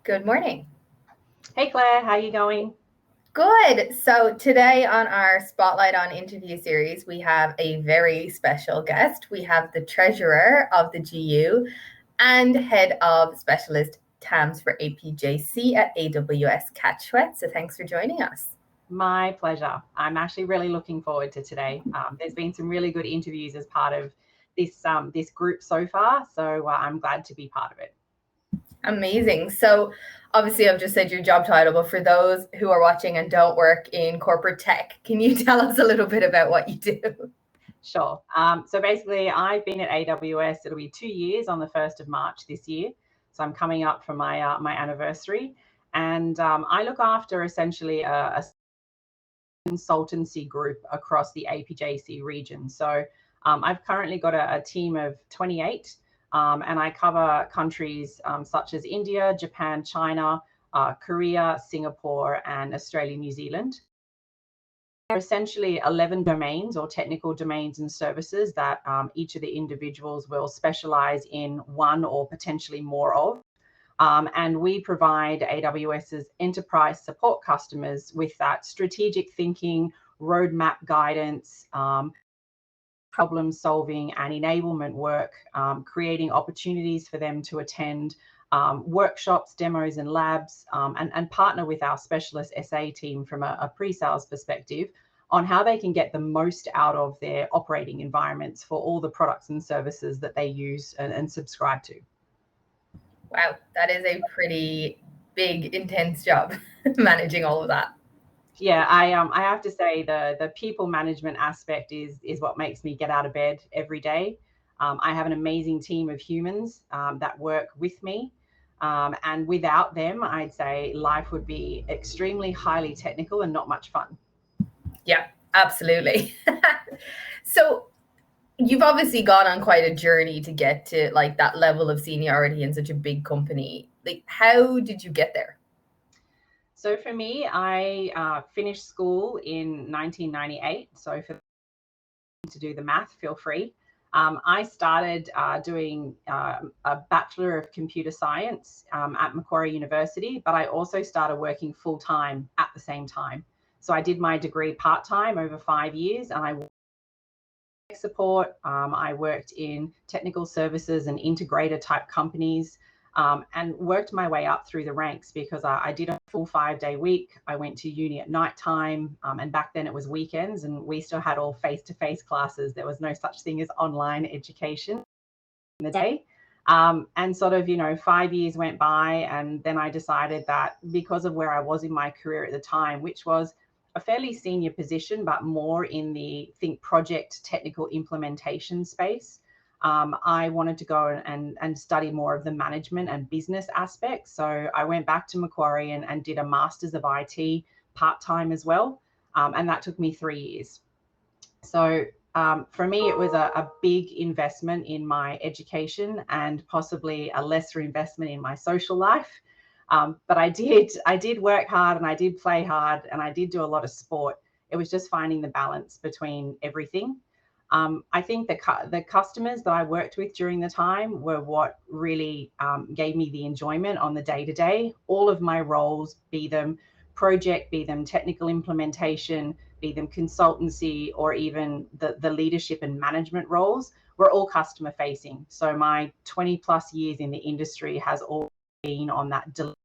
Good morning. Hey Claire, how are you going? Good. So today on our Spotlight on Interview series, we have a very special guest. We have the Treasurer of the GU and Head of Specialist TAMS for APJC at AWS, Schwetz. So thanks for joining us. My pleasure. I'm actually really looking forward to today. There's been some really good interviews as part of this group so far, so I'm glad to be part of it. Amazing. So obviously I've just said your job title, but for those who are watching and don't work in corporate tech, can you tell us a little bit about what you do? Sure. So basically I've been at AWS, it'll be 2 years on the 1st of March this year. So I'm coming up for my my anniversary, and I look after essentially a consultancy group across the APJC region. So I've currently got a team of 28, and I cover countries such as India, Japan, China, Korea, Singapore, and Australia, New Zealand. There are essentially 11 domains or technical domains and services that each of the individuals will specialize in one or potentially more of. And we provide AWS's enterprise support customers with that strategic thinking, roadmap guidance, problem solving and enablement work, creating opportunities for them to attend workshops, demos and labs, and partner with our specialist SA team from a pre-sales perspective on how they can get the most out of their operating environments for all the products and services that they use and subscribe to. Wow, that is a pretty big, intense job, managing all of that. Yeah, I have to say the people management aspect is what makes me get out of bed every day. I have an amazing team of humans that work with me, and without them, I'd say life would be extremely highly technical and not much fun. Yeah, absolutely. So you've obviously gone on quite a journey to get to like that level of seniority in such a big company. Like, how did you get there? So for me, I finished school in 1998. So for to do the math, feel free. I started doing a Bachelor of Computer Science at Macquarie University, but I also started working full time at the same time. So I did my degree part time over 5 years, and I support. I worked in technical services and integrator type companies, and worked my way up through the ranks because I did a full 5-day week. I went to uni at night time, and back then it was weekends, and we still had all face-to-face classes. There was no such thing as online education in the day. And sort of, 5 years went by, and then I decided that because of where I was in my career at the time, which was a fairly senior position, but more in the project technical implementation space, I wanted to go and study more of the management and business aspects. So I went back to Macquarie and did a Masters of IT part-time as well. And that took me 3 years. So for me, it was a big investment in my education and possibly a lesser investment in my social life. But I did work hard, and I did play hard, and I did do a lot of sport. It was just finding the balance between everything. I think the customers that I worked with during the time were what really gave me the enjoyment on the day-to-day. All of my roles, be them project, be them technical implementation, be them consultancy, or even the leadership and management roles, were all customer facing. So my 20 plus years in the industry has all been on that delivery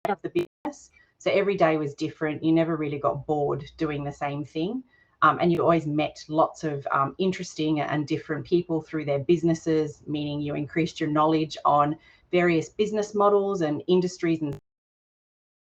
of the business. So every day was different. You never really got bored doing the same thing. And you always met lots of interesting and different people through their businesses, meaning you increased your knowledge on various business models and industries and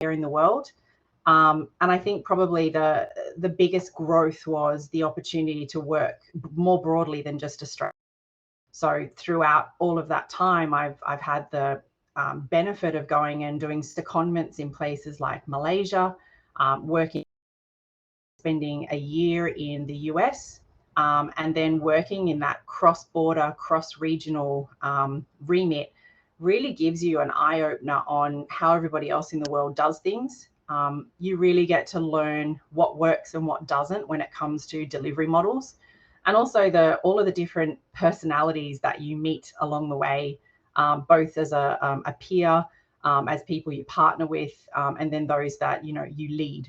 here in the world. And I think probably the biggest growth was the opportunity to work more broadly than just Australia. So throughout all of that time, I've had the benefit of going and doing secondments in places like Malaysia, spending a year in the US, and then working in that cross-border, cross-regional remit really gives you an eye-opener on how everybody else in the world does things. You really get to learn what works and what doesn't when it comes to delivery models, and also all of the different personalities that you meet along the way, both as a peer, as people you partner with, and then those that you lead,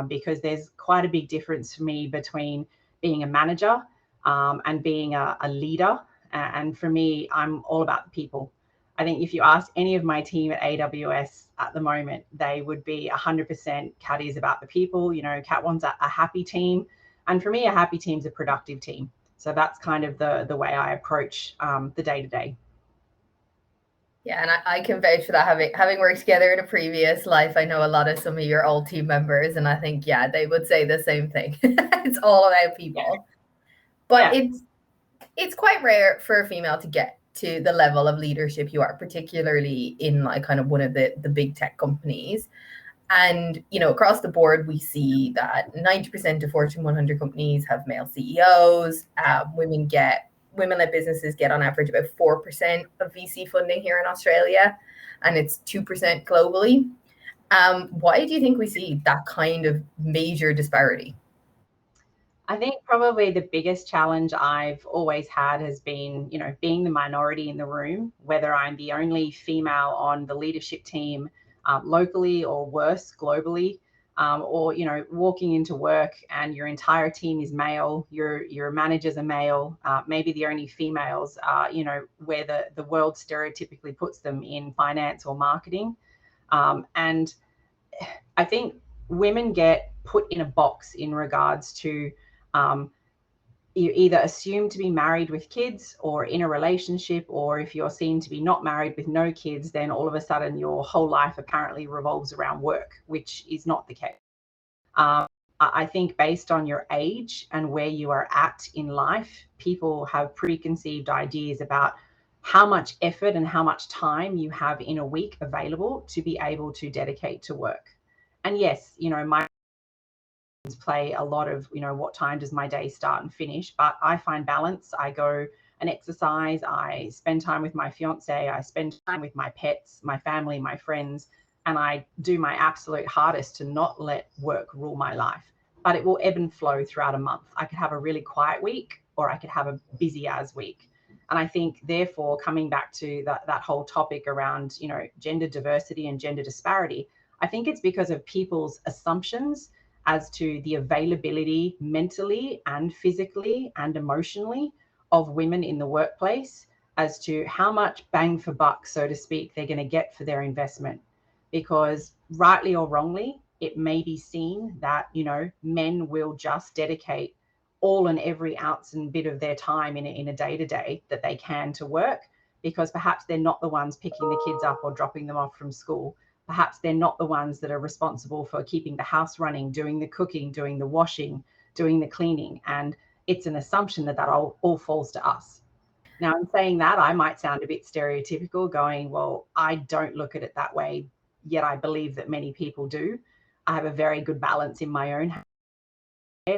because there's quite a big difference for me between being a manager and being a leader. And for me, I'm all about the people. I think if you ask any of my team at AWS at the moment, they would be 100% Kat is about the people. Kat wants a happy team. And for me, a happy team's a productive team. So that's kind of the way I approach the day-to-day. Yeah, and I can vouch for that. Having worked together in a previous life, I know a lot of some of your old team members, and I think, yeah, they would say the same thing. It's all about people. Yeah. But yeah. It's quite rare for a female to get to the level of leadership you are, particularly in like kind of one of the big tech companies. And, across the board, we see that 90% of Fortune 100 companies have male CEOs. Women-led businesses get on average about 4% of VC funding here in Australia, and it's 2% globally. Why do you think we see that kind of major disparity? I think probably the biggest challenge I've always had has been, being the minority in the room, whether I'm the only female on the leadership team locally or worse, globally, or, walking into work and your entire team is male, your managers are male, maybe the only females are, where the world stereotypically puts them in finance or marketing. And I think women get put in a box in regards to you either assume to be married with kids or in a relationship, or if you're seen to be not married with no kids, then all of a sudden your whole life apparently revolves around work, which is not the case. I think based on your age and where you are at in life, people have preconceived ideas about how much effort and how much time you have in a week available to be able to dedicate to work. And yes, my play a lot of, what time does my day start and finish, but I find balance. I go and exercise, I spend time with my fiance, I spend time with my pets, my family, my friends, and I do my absolute hardest to not let work rule my life. But it will ebb and flow throughout a month. I could have a really quiet week or I could have a busy as week. And I think therefore, coming back to that whole topic around, gender diversity and gender disparity, I think it's because of people's assumptions as to the availability mentally and physically and emotionally of women in the workplace, as to how much bang for buck, so to speak, they're going to get for their investment. Because rightly or wrongly, it may be seen that, men will just dedicate all and every ounce and bit of their time in a day-to-day that they can to work, because perhaps they're not the ones picking the kids up or dropping them off from school. Perhaps they're not the ones that are responsible for keeping the house running, doing the cooking, doing the washing, doing the cleaning. And it's an assumption that all falls to us. Now, in saying that, I might sound a bit stereotypical, going, well, I don't look at it that way, yet I believe that many people do. I have a very good balance in my own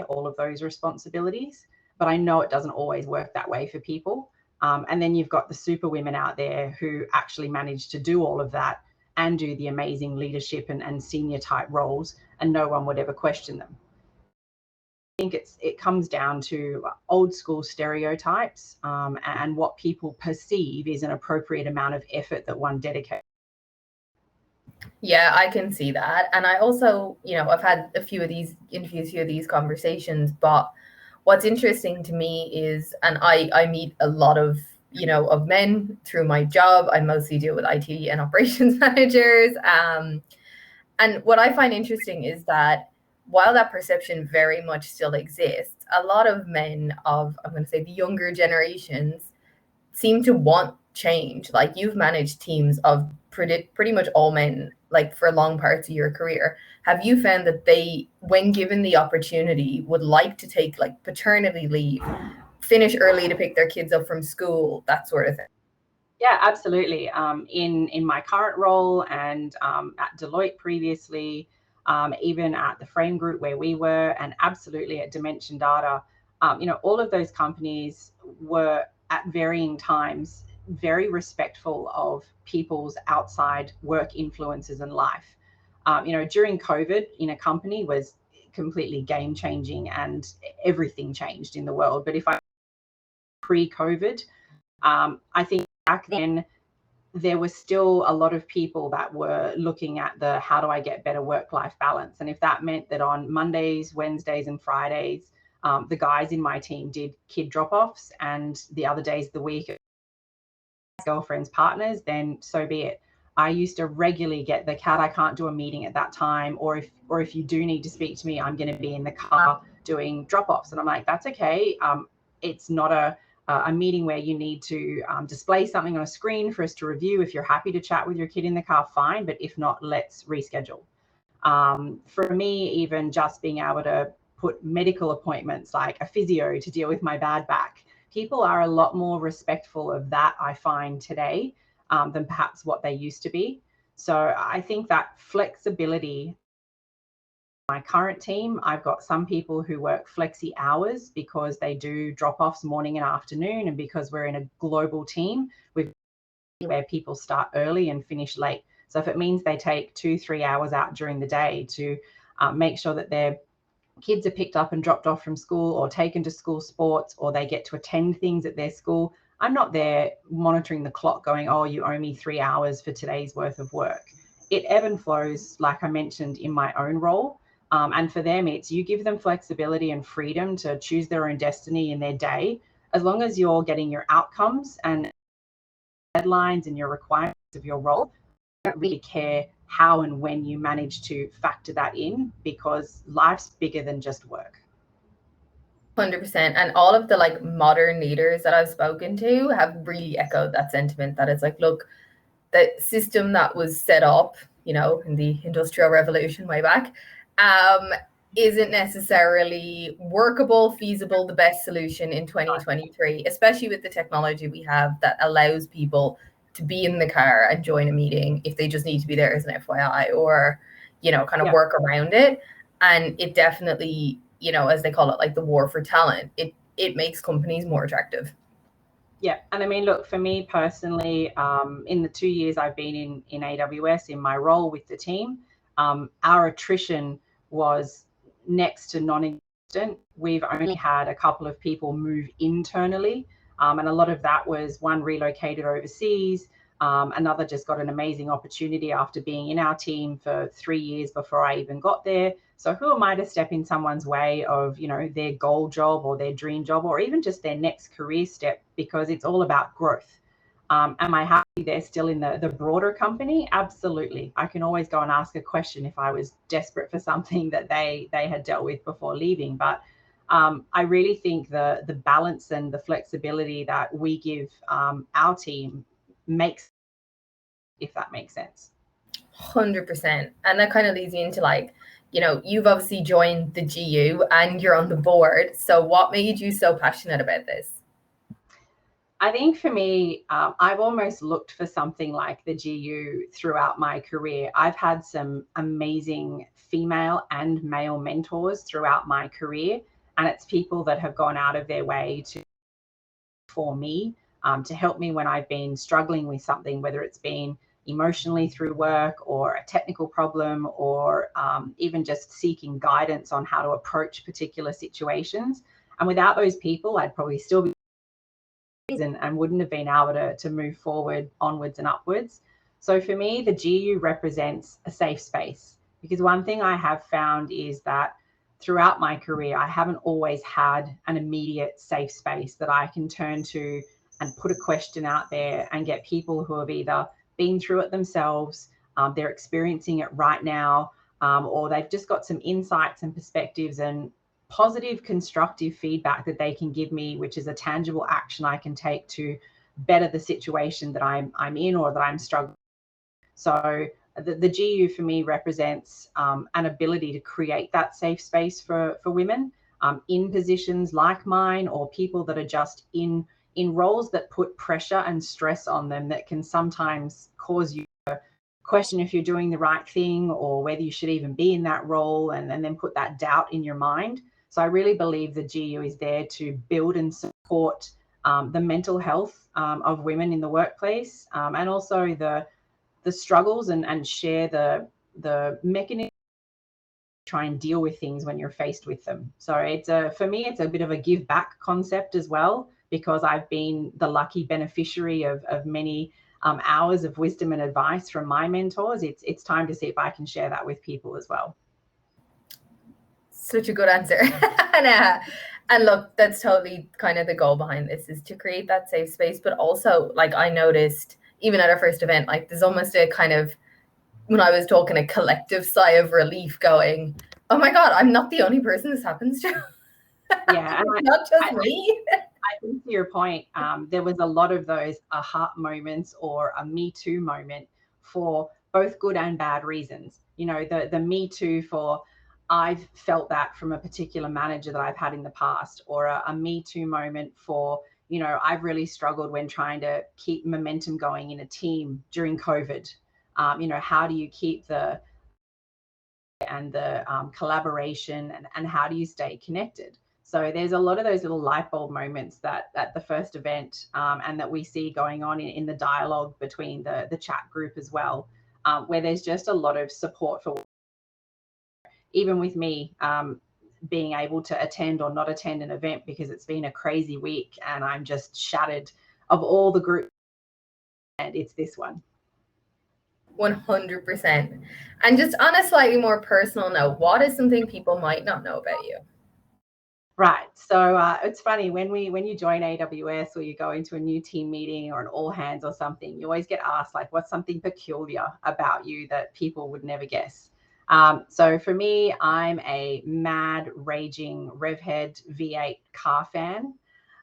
all of those responsibilities, but I know it doesn't always work that way for people. And then you've got the super women out there who actually manage to do all of that and do the amazing leadership and senior type roles, and no one would ever question them. I think it comes down to old school stereotypes and what people perceive is an appropriate amount of effort that one dedicates. Yeah, I can see that. And I also, I've had a few of these interviews, a few of these conversations, but what's interesting to me is, and I meet a lot of men through my job. I mostly deal with IT and operations managers. And what I find interesting is that while that perception very much still exists, a lot of men of, I'm going to say, the younger generations seem to want change. Like, you've managed teams of pretty much all men, like, for long parts of your career. Have you found that they, when given the opportunity, would like to take like paternity leave, finish early to pick their kids up from school, that sort of thing? Yeah, absolutely. In my current role and at Deloitte previously, even at the Frame Group where we were, and absolutely at Dimension Data, all of those companies were at varying times very respectful of people's outside work influences and life. During COVID, in a company was completely game changing and everything changed in the world. But if I pre-COVID, I think back then there was still a lot of people that were looking at the how do I get better work-life balance. And if that meant that on Mondays, Wednesdays, and Fridays, the guys in my team did kid drop-offs, and the other days of the week, girlfriends, partners, then so be it. I used to regularly get the Cat, I can't do a meeting at that time, or if you do need to speak to me, I'm going to be in the car doing drop-offs. And I'm like, that's okay. It's not a meeting where you need to display something on a screen for us to review. If you're happy to chat with your kid in the car, fine. But if not, let's reschedule. For me, even just being able to put medical appointments like a physio to deal with my bad back, people are a lot more respectful of that, I find today, than perhaps what they used to be. So I think that flexibility, my current team, I've got some people who work flexi hours because they do drop-offs morning and afternoon, and because we're in a global team, where people start early and finish late. So if it means they take 2-3 hours out during the day to make sure that their kids are picked up and dropped off from school, or taken to school sports, or they get to attend things at their school, I'm not there monitoring the clock going, oh, you owe me 3 hours for today's worth of work. It ebb and flows, like I mentioned, in my own role. And for them, it's you give them flexibility and freedom to choose their own destiny in their day, as long as you're getting your outcomes and deadlines and your requirements of your role. I don't really care how and when you manage to factor that in, because life's bigger than just work. 100%. And all of the like modern leaders that I've spoken to have really echoed that sentiment, that it's like, look, the system that was set up, you know, in the Industrial Revolution way back, isn't necessarily workable, feasible, the best solution in 2023, especially with the technology we have that allows people to be in the car and join a meeting if they just need to be there as an FYI, or, you know, kind of work around it. And it definitely, you know, as they call it, like the war for talent, it makes companies more attractive. Yeah. And I mean, look, for me personally, in the 2 years I've been in AWS in my role with the team, our attrition was next to non-existent. We've only had a couple of people move internally. And a lot of that was one relocated overseas. Another just got an amazing opportunity after being in our team for 3 years before I even got there. So who am I to step in someone's way of, you know, their goal job or their dream job, or even just their next career step, because it's all about growth. Am I happy they're still in the broader company? Absolutely. I can always go and ask a question if I was desperate for something that they had dealt with before leaving. But I really think the balance and the flexibility that we give our team makes, if that makes sense. 100%. And that kind of leads me into, like, you know, you've obviously joined the GU and you're on the board. So what made you so passionate about this? I think for me, I've almost looked for something like the GU throughout my career. I've had some amazing female and male mentors throughout my career, and it's people that have gone out of their way for me, to help me when I've been struggling with something, whether it's been emotionally through work or a technical problem, or even just seeking guidance on how to approach particular situations. And without those people, I'd probably still be and wouldn't have been able to move forward onwards and upwards. So for me, the GU represents a safe space, because one thing I have found is that throughout my career, I haven't always had an immediate safe space that I can turn to and put a question out there and get people who have either been through it themselves, they're experiencing it right now, or they've just got some insights and perspectives and positive, constructive feedback that they can give me, which is a tangible action I can take to better the situation that I'm in or that I'm struggling. So the GU for me represents an ability to create that safe space for women in positions like mine, or people that are just in roles that put pressure and stress on them that can sometimes cause you to question if you're doing the right thing or whether you should even be in that role, and then put that doubt in your mind. So I really believe the GU is there to build and support the mental health of women in the workplace, and also the struggles, and share the mechanism to try and deal with things when you're faced with them. So for me, it's a bit of a give back concept as well, because I've been the lucky beneficiary of many hours of wisdom and advice from my mentors, it's time to see if I can share that with people as well. Such a good answer. And look, that's totally kind of the goal behind this, is to create that safe space. But also, like, I noticed even at our first event, like, there's almost a kind of, when I was talking, a collective sigh of relief going, oh my God, I'm not the only person this happens to. Yeah, and not just me. I think to your point, there was a lot of those aha moments or a Me Too moment for both good and bad reasons. You know, the Me Too for, I've felt that from a particular manager that I've had in the past, or a Me Too moment for, you know, I've really struggled when trying to keep momentum going in a team during COVID. You know, how do you keep the collaboration, and how do you stay connected? So there's a lot of those little light bulb moments that at the first event, and that we see going on in the dialogue between the chat group as well, where there's just a lot of support for, even with me being able to attend or not attend an event because it's been a crazy week and I'm just shattered of all the groups, and it's this one. 100%. And just on a slightly more personal note, what is something people might not know about you? Right. So it's funny when you join AWS or you go into a new team meeting or an all hands or something, you always get asked, like, what's something peculiar about you that people would never guess? So for me, I'm a mad, raging Revhead V8 car fan.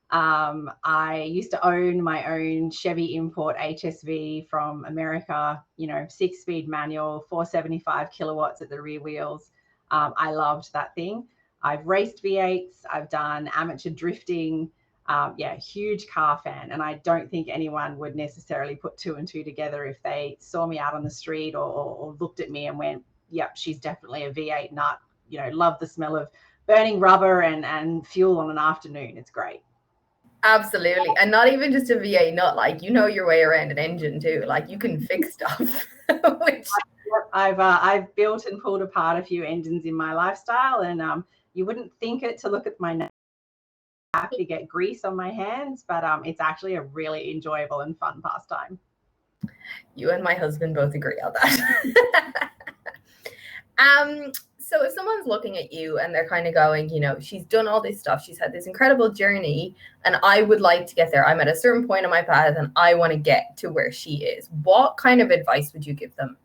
I used to own my own Chevy import HSV from America, you know, 6-speed manual, 475 kilowatts at the rear wheels. I loved that thing. I've raced V8s. I've done amateur drifting. Yeah, huge car fan. And I don't think anyone would necessarily put 2 and 2 together if they saw me out on the street or looked at me and went, yep, she's definitely a V8 nut. You know, love the smell of burning rubber and fuel on an afternoon. It's great. Absolutely. And not even just a V8 nut, like, you know your way around an engine too. Like, you can fix stuff. Which... I've built and pulled apart a few engines in my lifestyle, and you wouldn't think it to look at my name. Happy to get grease on my hands, but it's actually a really enjoyable and fun pastime. You and my husband both agree on that. So if someone's looking at you and they're kind of going, you know, she's done all this stuff, she's had this incredible journey, and I would like to get there. I'm at a certain point in my path and I want to get to where she is. What kind of advice would you give them?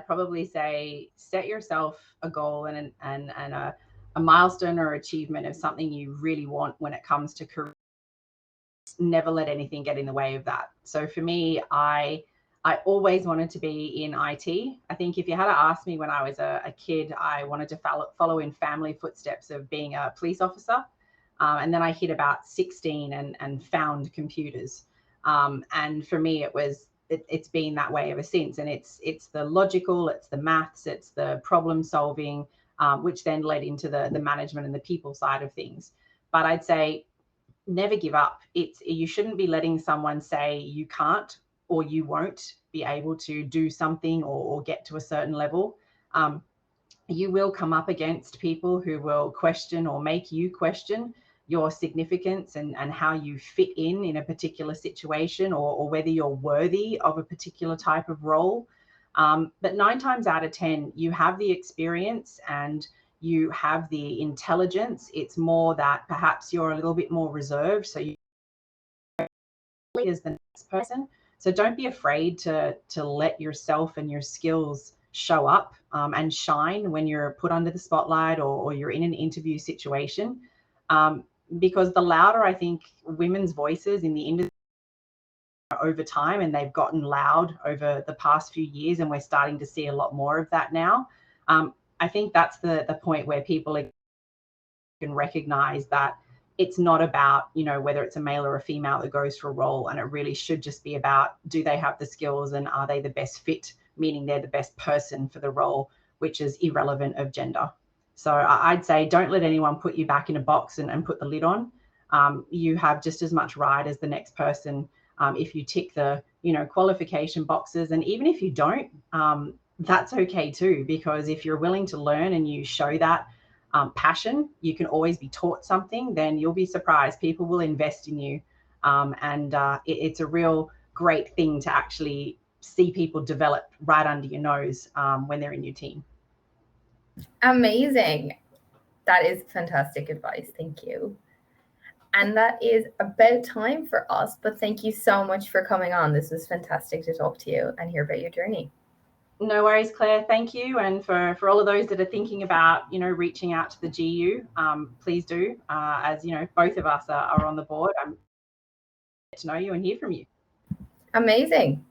I'd probably say set yourself a goal and a milestone or achievement of something you really want when it comes to career. Never let anything get in the way of that. So for me, I always wanted to be in IT. I think if you had asked me when I was a kid, I wanted to follow in family footsteps of being a police officer. And then I hit about 16 and found computers. And for me, it's been that way ever since. And it's the logical, it's the maths, it's the problem solving, which then led into the management and the people side of things. But I'd say never give up. You shouldn't be letting someone say you can't or you won't be able to do something or get to a certain level. You will come up against people who will question or make you question your significance and how you fit in a particular situation, or whether you're worthy of a particular type of role. But 9 times out of 10, you have the experience and you have the intelligence. It's more that perhaps you're a little bit more reserved, so you as the next person. So don't be afraid to let yourself and your skills show up and shine when you're put under the spotlight or you're in an interview situation. Because the louder, I think, women's voices in the industry over time, and they've gotten loud over the past few years, and we're starting to see a lot more of that now. I think that's the point where people can recognize that it's not about, you know, whether it's a male or a female that goes for a role, and it really should just be about, do they have the skills and are they the best fit, meaning they're the best person for the role, which is irrelevant of gender. So I'd say don't let anyone put you back in a box and put the lid on. You have just as much right as the next person if you tick the, you know, qualification boxes. And even if you don't, that's okay too, because if you're willing to learn and you show that passion, you can always be taught something, then you'll be surprised. People will invest in you and it's a real great thing to actually see people develop right under your nose when they're in your team. Amazing. That is fantastic advice. Thank you. And that is about time for us, but thank you so much for coming on. This was fantastic to talk to you and hear about your journey. No worries, Claire. Thank you. And for all of those that are thinking about, reaching out to the GU, please do. As both of us are on the board. I'm to know you and hear from you. Amazing.